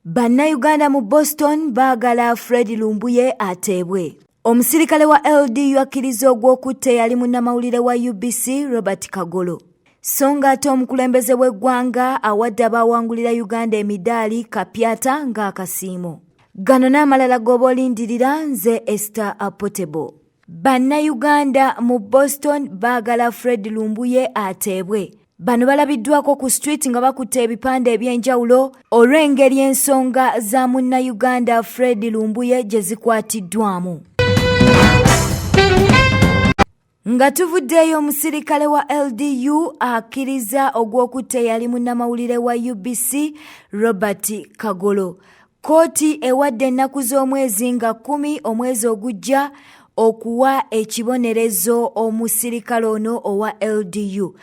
Bannayuganda mu Boston baagala Ldu Lumbuye Atebwe. Omusirikale wa Ldu Akkiriza Okutta yali munnamawulire wa UBC Robert Kagolo. So ng'ate omukulembeze w'eggwanga awadde abaawangulira Uganda emidaali Kapyata ng'akasiimo. Gano n'amalala g'oba olindirira nze Esther Apotebo. Bannayuganda mu Boston baagala Ldu Lumbuye Atebwe. Bano balabiddwako ku street nga bakutte ebipande eby'enjawulo olw'engeri ensonga za munnayuganda Ldu Lumbuye gye zikwatiddwamu. Nga tuvuddeyo omusirikale wa Ldu Akkiriza Okutta yali munnamawulire wa UBC Robert Kagolo. Kooti ewadde ennaku z'omwezi nga 10 omwezi ogujja okuwa ekibonerezo omusirikale ono owa LDU.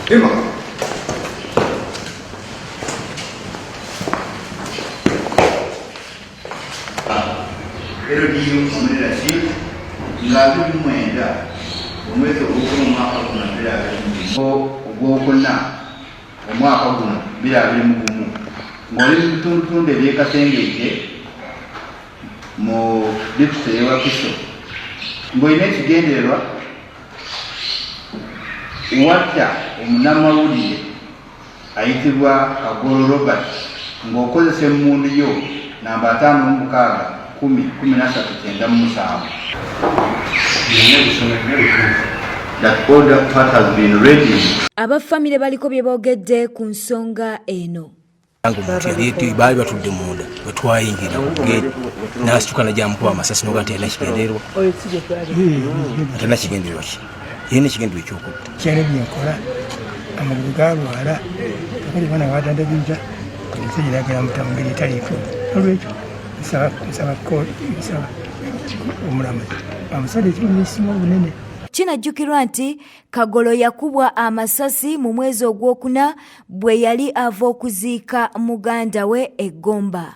Emma. LDU omulerasi nga 2009 omwezi ogwokuna omwaka guno 2020 ogwokuna omwaka guno 2021 ng'oli mu bitundutundu ebyekasengejje mu disitulikiti y'ewa Kiso ng'olina ekigendererwa watta omunnamawulire ayitibwa Kagolo Robert ng'okozesa emmundu yo namba 5-6-10-13-97. That order part has been ready. Abafamile baliko bye boogedde ku nsonga eno. Baali batudde munda bwe twayingira geeti n'asituka najja amukuba amasasi n'oga nti alina kigendererwa atalina kigendererwa ki yena ekigendererwa ekyokutta kyali byenkola amagulu galwala tekuli bana badandabiriza nsegiragala mutamu ngeri etaliiko olwekyo nsaba omulamuzi amusala ekirumisimu obunene. Kinajjukirwa nti Kagolo yakubwa amasasi mu mwezi ogwokuna bwe yali ava okuziika muganda we eGomba.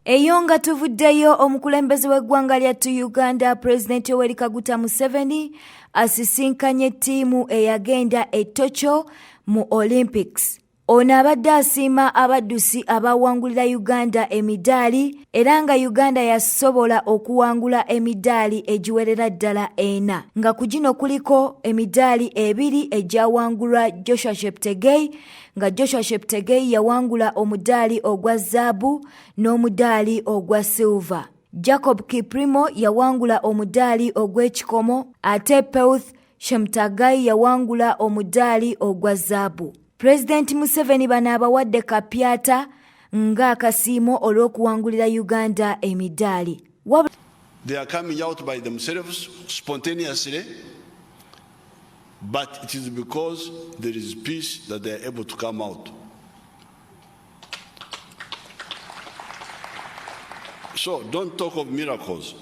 Eyo nga tuvuddeyo omukulembeze w'eggwanga lyattu Uganda President Yoweri Kaguta Museveni asisinkanye ttiimu eyagenda e Tokyo mu Olympics. Ono abadde asiima abaddusi abawangulira Uganda emidaali era nga Uganda yasobola okuwangula emidaali egiwerera ddala 4 nga ku gino kuliko emidaali 2 egyawangulwa Joshua Cheptegei nga Joshua Cheptegei yawangula omudaali ogwa zaabu n'omudaali ogwa silver. Jacob Kiprimo yawangula omudaali ogw'ekikomo ate Peuth Shemtagai yawangula omudaali ogwa zaabu. President Museveni bano abawadde Kapyata ng'akasiimo olw'okuwangulira Uganda emidaali. They are coming out by themselves spontaneously, but it is because there is peace that they are able to come out. So don't talk of miracles.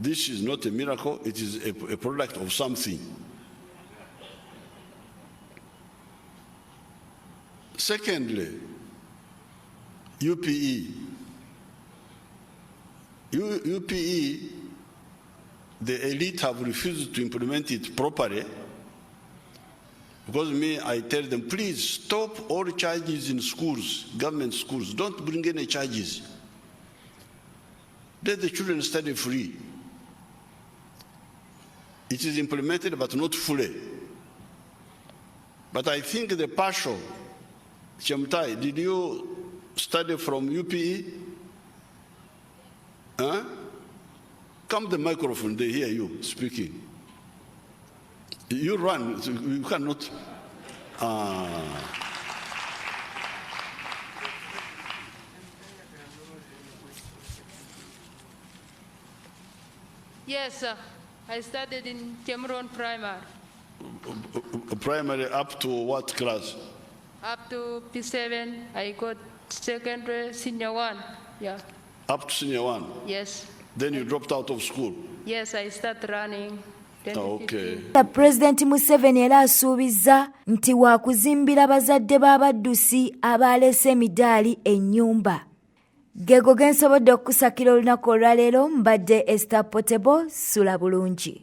This is not a miracle, it is a product of something. Secondly, UPE. UPE, the elite have refused to implement it properly because I tell them, please stop all charges in schools, government schools. Don't bring any charges. Let the children study free. It is implemented, but not fully. But I think the partial. Chemtai, did you study from UPE? Huh? Come to the microphone, they hear you speaking. You run, you cannot. Yes, sir. I studied in Cameroon Primary. Primary up to what class? Up to P7, I got secondary, senior 1, yeah. Up to senior 1? Yes. Then you dropped out of school? Yes, I started running. Okay. President Museveni era asuubizza nti waakuzimbira bazadde b'abaddusi abaleese emidaali ennyumba. Gego gensobodde okusakira olunaku olwaleero mbadde Esther Apotebo, sula bulungi.